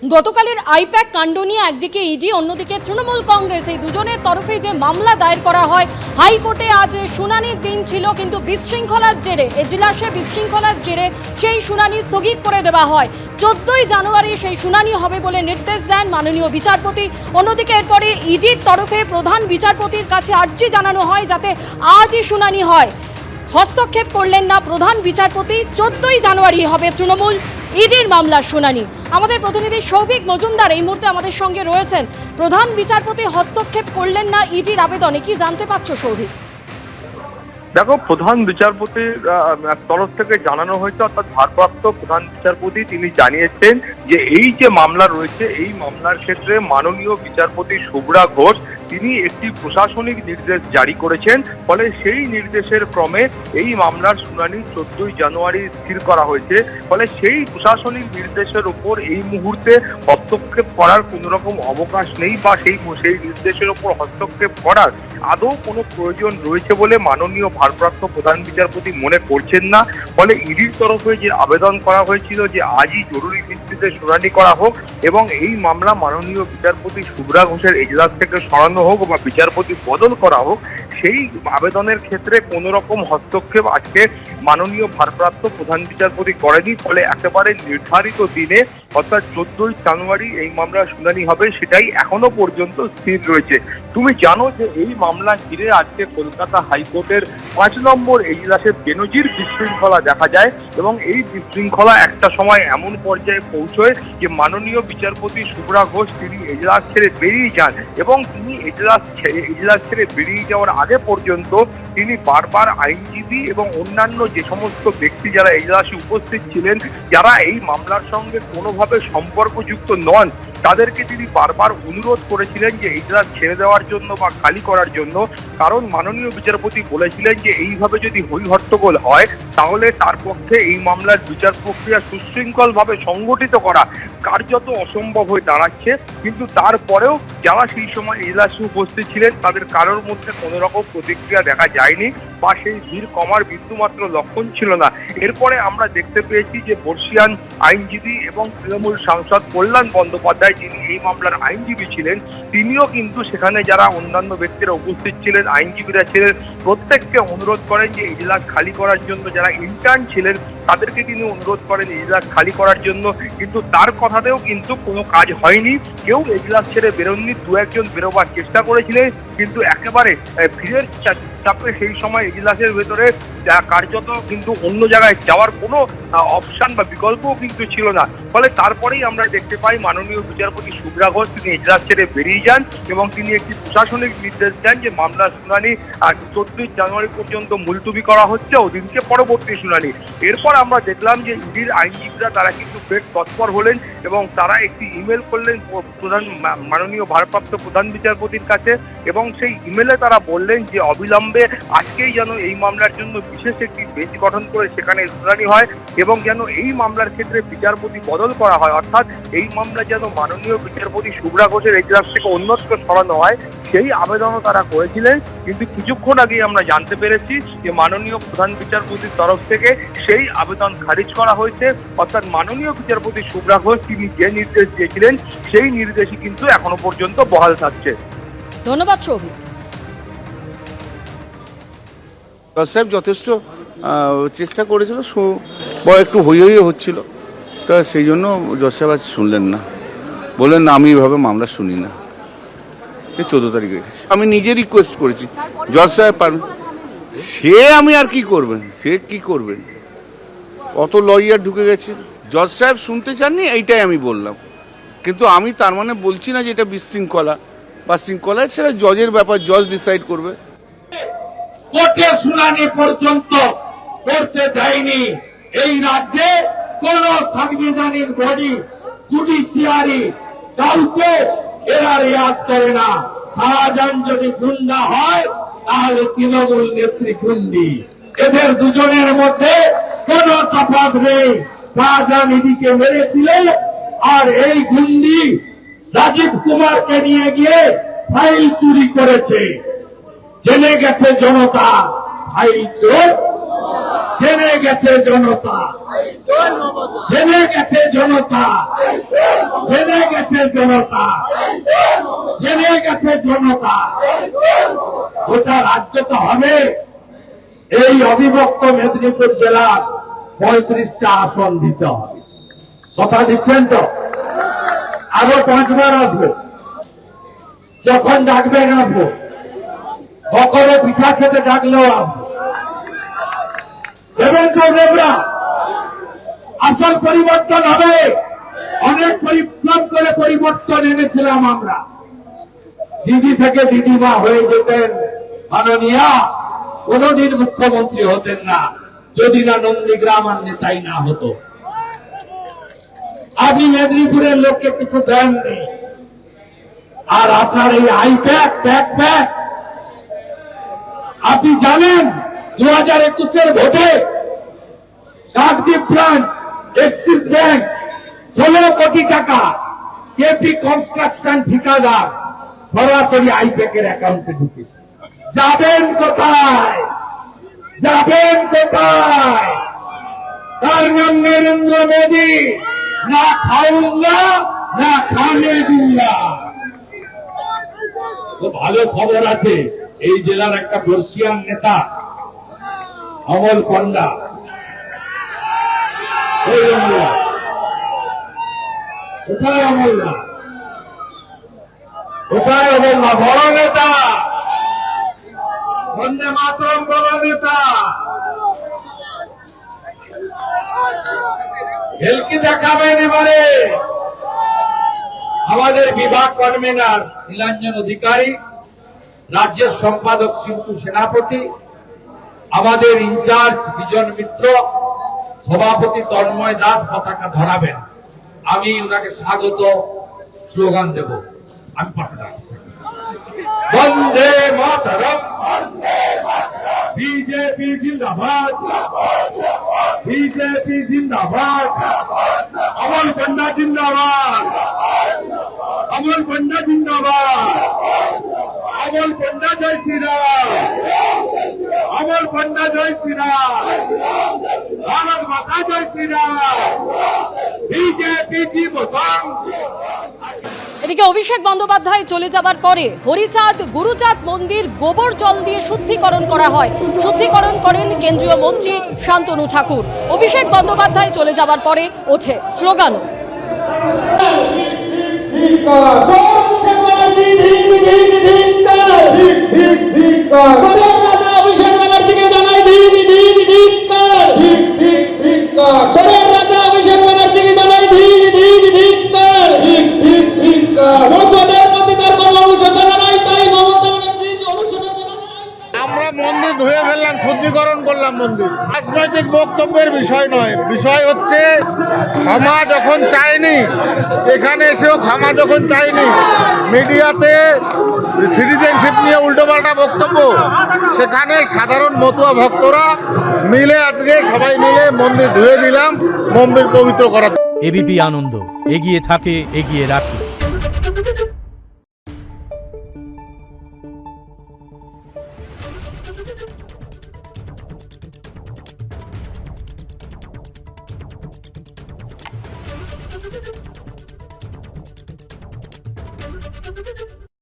গতকালের আইপ্যাক কাণ্ড নিয়ে একদিকে ইডি, অন্যদিকে তৃণমূল কংগ্রেস, এই দুজনের তরফে যে মামলা দায়ের করা হয় হাইকোর্টে, আজ শুনানির দিন ছিল, কিন্তু বিশৃঙ্খলার জেরে, এজলাসে বিশৃঙ্খলার জেরে সেই শুনানি স্থগিত করে দেওয়া হয়। 14ই জানুয়ারি সেই শুনানি হবে বলে নির্দেশ দেন মাননীয় বিচারপতি। অন্যদিকে এরপরে ইডির তরফে প্রধান বিচারপতির কাছে আর্জি জানানো হয় যাতে আজই শুনানি হয়। হস্তক্ষেপ করলেন না প্রধান বিচারপতি। 14ই জানুয়ারি হবে তৃণমূল ইডির মামলার শুনানি। আমাদের প্রতিনিধি সৌভিক মজুমদার এই মুহূর্তে আমাদের সঙ্গে রয়েছেন। প্রধান বিচারপতি হস্তক্ষেপ করলেন না ইডির আবেদনে, কি জানতে পারছো সৌভিক? দেখো, প্রধান বিচারপতির তরফ থেকে জানানো হয়েছে, অর্থাৎ ভারপ্রাপ্ত প্রধান বিচারপতি তিনি জানিয়েছেন যে এই যে মামলা রয়েছে এই মামলার ক্ষেত্রে মাননীয় বিচারপতি শুভ্রা ঘোষ তিনি একটি প্রশাসনিক নির্দেশ জারি করেছেন। ফলে সেই নির্দেশের ক্রমে এই মামলার শুনানি 14ই জানুয়ারি স্থির করা হয়েছে। ফলে সেই প্রশাসনিক নির্দেশের উপর এই মুহূর্তে হস্তক্ষেপ করার কোনো রকম অবকাশ নেই, বা সেই নির্দেশের উপর হস্তক্ষেপ করার আদৌ কোনো প্রয়োজন রয়েছে বলে মাননীয় ভারপ্রাপ্ত প্রধান বিচারপতি মনে করছেন না। ফলে ইডির তরফে যে আবেদন করা হয়েছিল যে আজই জরুরি ভিত্তিতে শুনানি করা হোক এবং এই মামলা মাননীয় বিচারপতি শুভ্রা ঘোষের এজলাস থেকে সরানো হোক বা বিচারপতি বদল করা হোক, সেই আবেদনের ক্ষেত্রে কোনো রকম হস্তক্ষেপ আজকে মাননীয় ভারপ্রাপ্ত প্রধান বিচারপতি করেনি। ফলে একেবারে নির্ধারিত দিনে অর্থাৎ 14ই জানুয়ারি এই মামলার শুনানি হবে, সেটাই এখনো পর্যন্ত স্থির রয়েছে। তুমি জানো যে এই মামলা ঘিরে আজকে কলকাতা হাইকোর্টের 5 নম্বর এজলাসে বেনজির বিশৃঙ্খলা দেখা যায় এবং এই বিশৃঙ্খলা একটা সময় এমন পর্যায়ে পৌঁছয় যে মাননীয় বিচারপতি শুভ্রা ঘোষ তিনি এজলাস ছেড়ে বেরিয়ে যান এবং তিনি এজলাস ছেড়ে বেরিয়ে যাওয়ার আগে পর্যন্ত তিনি বারবার আইনজীবী এবং অন্যান্য যে সমস্ত ব্যক্তি যারা এজলাসে উপস্থিত ছিলেন, যারা এই মামলার সঙ্গে কোনোভাবে সম্পর্কযুক্ত নন, তাদেরকে তিনি বারবার অনুরোধ করেছিলেন যে এজলাস ছেড়ে দেওয়ার জন্য বা খালি করার জন্য। কারণ মাননীয় বিচারপতি বলেছিলেন যে এইভাবে যদি হই হট্টগোল হয় তাহলে তার পক্ষে এই মামলার বিচার প্রক্রিয়া সুশৃঙ্খলভাবে সংগঠিত করা কার্যত অসম্ভব হয়ে দাঁড়াচ্ছে। কিন্তু তারপরেও যারা সেই সময় এজলাসে উপস্থিত ছিলেন তাদের কারোর মধ্যে কোনো রকম প্রতিক্রিয়া দেখা যায়নি বা সেই ভিড় কমার বিন্দুমাত্র লক্ষণ ছিল না। এরপরে আমরা দেখতে পেয়েছি যে বর্ষিয়ান আইনজীবী এবং তৃণমূল সাংসদ কল্যাণ বন্দ্যোপাধ্যায় যিনি এই মামলার আইনজীবী ছিলেন, তিনিও কিন্তু সেখানে যারা অন্যান্য ব্যক্তিরা উপস্থিত ছিলেন, আইনজীবীরা ছিলেন, প্রত্যেককে অনুরোধ করেন যে এজলাস খালি করার জন্য। যারা ইন্টার্ন ছিলেন তাদেরকে তিনি অনুরোধ করেন এজলাস খালি করার জন্য, কিন্তু তার কথাতেও কিন্তু কোনো কাজ হয়নি। কেউ এজলাস ছেড়ে বেরোননি, দু একজন বেরোবার চেষ্টা করেছিলেন, কিন্তু একেবারে ভিড়ের চাপে সেই সময় এজলাসের ভেতরে কার্যত কিন্তু অন্য জায়গায় যাওয়ার কোনো অপশন বা বিকল্পও কিন্তু ছিল না। ফলে তারপরেই আমরা দেখতে পাই মাননীয় বিচারপতি শুভ্রা ঘোষ তিনি এজলাস ছেড়ে বেরিয়ে যান এবং তিনি একটি প্রশাসনিক নির্দেশ দেন যে মামলার শুনানি 14ই জানুয়ারি পর্যন্ত মুলতুবি করা হচ্ছে, ওদিনকে পরবর্তী শুনানি। এরপর আমরা দেখলাম যে ইডির আইনজীবীরা তারা কিন্তু বেশ তৎপর হলেন এবং তারা একটি ইমেল করলেন মাননীয় ভারপ্রাপ্ত প্রধান বিচারপতির কাছে এবং সেই ইমেলে তারা বললেন যে অবিলম্বে আজকেই যেন এই মামলার জন্য বিশেষ একটি বেঞ্চ গঠন করে সেখানে শুনানি হয় এবং যেন এই মামলার ক্ষেত্রে বিচারপতি বদল করা হয়, অর্থাৎ এই মামলা যেন মাননীয় বিচারপতি শুভ্রা ঘোষের এজলাস থেকে অন্যত্র সরানো হয়, সেই আবেদনও তারা করেছিলেন। কিন্তু কিছুক্ষণ আগেই আমরা জানতে পেরেছি যে মাননীয় প্রধান বিচারপতির তরফ থেকে সেই আবেদন খারিজ করা হয়েছে। অর্থাৎ মাননীয় বিচারপতি শুভ্রা ঘোষ তিনি যে নির্দেশ দিয়েছিলেন সেই নির্দেশই কিন্তু এখনো পর্যন্ত বহাল থাকছে। ধন্যবাদ সৌভিক। সাহেব যথেষ্ট চেষ্টা করেছিল, একটু হই হচ্ছিল, তা সেই জন্য জজ সাহেব আজ শুনলেন না, বললেন না আমি এভাবে মামলা শুনি না। 14 তারিখে রেখেছি, আমি নিজে রিকোয়েস্ট করেছি জজ সাহেব সে আমি আর কি করবেন, সে কি করবেন, অত লয়ার ঢুকে গেছে। জজ সাহেব শুনতে চাননি এইটাই আমি বললাম, কিন্তু আমি তার মানে বলছি না যে এটা বিশৃঙ্খলা বা শৃঙ্খলা, সেটা জজের ব্যাপার, জজ ডিসাইড করবে। কোর্টে শুনানি পর্যন্ত করতে দেয়নি এই রাজ্যে কোন সাংবিধানিক বডি, জুডিশিয়ারি কাউকে এরা রেয়াত করে না। শাহজাহান যদি গুন্ডা হয় তাহলে তৃণমূল নেত্রী গুন্ডি, এদের দুজনের মধ্যে কোন তফাৎ নেই। শাহজাহান ইডিকে মেরেছিলেন আর এই গুন্ডি রাজীব কুমারকে নিয়ে গিয়ে ফাইল চুরি করেছে। জেনে গেছে জনতা ফাইল চোর জেনে গেছে জনতা, জেনে গেছে জনতা, জেনে গেছে জনতা, জেনে গেছে জনতা। গোটা রাজ্য তো হবে। এই অবিভক্ত মেদিনীপুর জেলার 35টা আসন দিতে হবে। কথা দিচ্ছেন তো? আরো 5 বার আসবো, যখন ডাকবেন আসবো, সকলে পিঠা খেতে ডাকলেও আসবো। দেবেন তো দেবরা, আসল পরিবর্তন হবে। অনেক পরিশ্রম করে পরিবর্তন এনেছিলাম আমরা। দিদি থেকে দিদিমা হয়ে যেতেন মাননীয়া, কোনদিন মুখ্যমন্ত্রী হতেন না যদি না নন্দীগ্রাম আর নেতাই না হতো। আপনি মেদিনীপুরের লোককে কিছু দেননি, আর আপনার এই আইপ্যাক ব্যাকপ্যাক, আপনি জানেন 2021-এর ভোটে কাকদ্বীপ ব্রাঞ্চ, এক্সিস ব্যাংক 16 কোটি টাকা কেপি কনস্ট্রাকশন ঠিকাদার সরাসরি আইপ্যাকের অ্যাকাউন্টে ঢুকেছে। যাবেন কোথায়? যাবেন কোথায়? তার নাম নরেন্দ্র মোদী। না খাউঙ্গা না খানে দুঙ্গা। তো ভালো খবর আছে, এই জেলার একটা বর্ষিয়ান নেতা অমল পণ্ডা, ওই অমলা কোথায়? অমলদা কোথায়? অমলদা বড় নেতা, বন্দে মাতরম বড় নেতা। হেলকি দেখাবেন এবারে আমাদের বিভাগ কনভেনার নীলাঞ্জন অধিকারী, রাজ্যের সম্পাদক সিন্ধু সেনাপতি, আমাদের ইনচার্জ বিজন মিত্র, সভাপতি তন্ময় দাস পতাকা ধরাবেন। আমি ওনাকে স্বাগত স্লোগান দেব। আমি পাশে দাঁড়াচ্ছি। বন্দে মাতরম, বিজেপি জিন্দাবাদ, বিজেপি জিন্দাবাদ, অমল পণ্ডা জিন্দাবাদ, অমল পণ্ডা জিন্দাবাদ, অমল পণ্ডা জয় শ্রীরাম, অমল পণ্ডা জয় শ্রীরাম, ভারত মাতা জয় শ্রীরাম, বিজেপি জীবন। এদিকে অভিষেক বন্দ্যোপাধ্যায় চলে যাবার পরে হরিচাঁদ গুরুচাঁদ মন্দির গোবর জল দিয়ে শুদ্ধিকরণ করা হয়। শুদ্ধিকরণ করেন কেন্দ্রীয় মন্ত্রী শান্তনু ঠাকুর। অভিষেক বন্দ্যোপাধ্যায় চলে যাবার পরে ওঠে স্লোগানও। আমরা মন্দির ধুয়ে ফেললাম, শুদ্ধিকরণ করলাম মন্দির। রাজনৈতিক বক্তব্যের বিষয় নয়, বিষয় হচ্ছে ক্ষমা যখন চায়নি, এখানে এসেও ক্ষমা যখন চায়নি, মিডিয়াতে সিটিজেনশিপ নিয়ে উল্টোপাল্টা বক্তব্য, সেখানে সাধারণ মতুয়া ভক্তরা মিলে আজকে সবাই মিলে মন্দির ধুয়ে দিলাম, মন্দির পবিত্র করা। এবিপি আনন্দ, এগিয়ে থাকে, এগিয়ে রাখে।